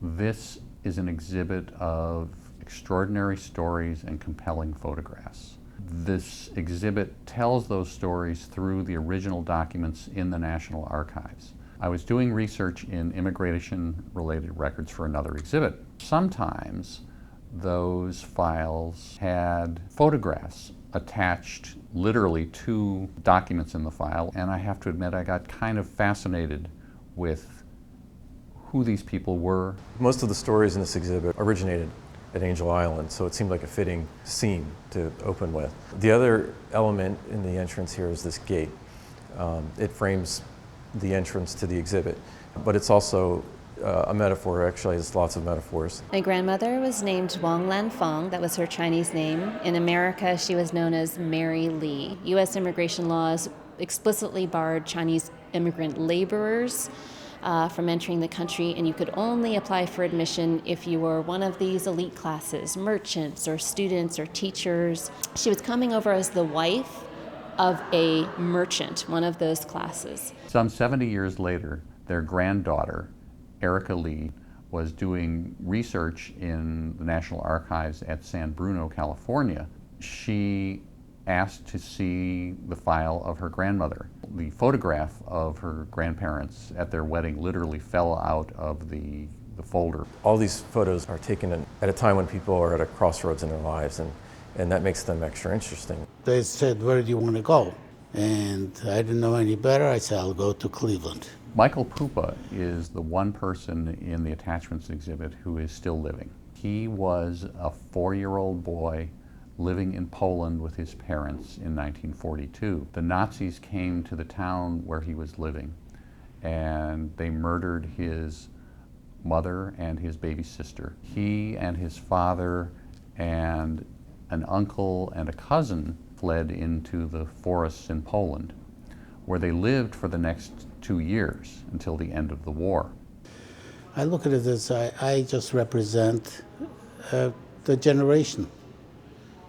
This is an exhibit of extraordinary stories and compelling photographs. This exhibit tells those stories through the original documents in the National Archives. I was doing research in immigration-related records for another exhibit. Sometimes those files had photographs attached literally to documents in the file, and I have to admit I got kind of fascinated with who these people were. Most of the stories in this exhibit originated at Angel Island, so it seemed like a fitting scene to open with. The other element in the entrance here is this gate. It frames the entrance to the exhibit, but it's also a metaphor. Actually, it's lots of metaphors. My grandmother was named Wang Lanfang. That was her Chinese name. In America, she was known as Mary Lee. U.S. immigration laws explicitly barred Chinese immigrant laborers from entering the country, and you could only apply for admission if you were one of these elite classes, merchants or students or teachers. She was coming over as the wife of a merchant, one of those classes. Some 70 years later, their granddaughter, Erika Lee, was doing research in the National Archives at San Bruno, California. She asked to see the file of her grandmother. The photograph of her grandparents at their wedding literally fell out of the folder. All these photos are taken at a time when people are at a crossroads in their lives, and that makes them extra interesting. They said, "Where do you want to go?" And I didn't know any better. I said, "I'll go to Cleveland." Michael Pupa is the one person in the attachments exhibit who is still living. He was a 4-year-old boy living in Poland with his parents in 1942. The Nazis came to the town where he was living, and they murdered his mother and his baby sister. He and his father and an uncle and a cousin fled into the forests in Poland, where they lived for the next 2 years until the end of the war. I look at it as I just represent the generation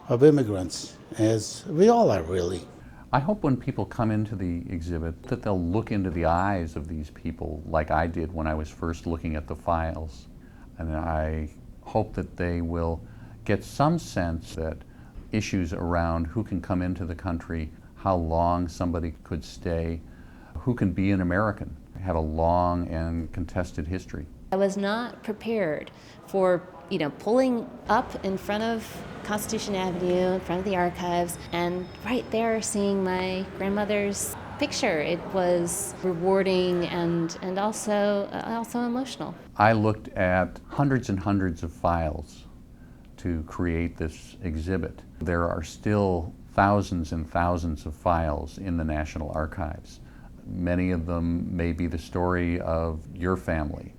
of immigrants, as we all are, really. I hope when people come into the exhibit that they'll look into the eyes of these people like I did when I was first looking at the files. And I hope that they will get some sense that issues around who can come into the country, how long somebody could stay, who can be an American, have a long and contested history. I was not prepared for, pulling up in front of Constitution Avenue, in front of the archives, and right there seeing my grandmother's picture. It was rewarding and also emotional. I looked at hundreds and hundreds of files to create this exhibit. There are still thousands and thousands of files in the National Archives. Many of them may be the story of your family,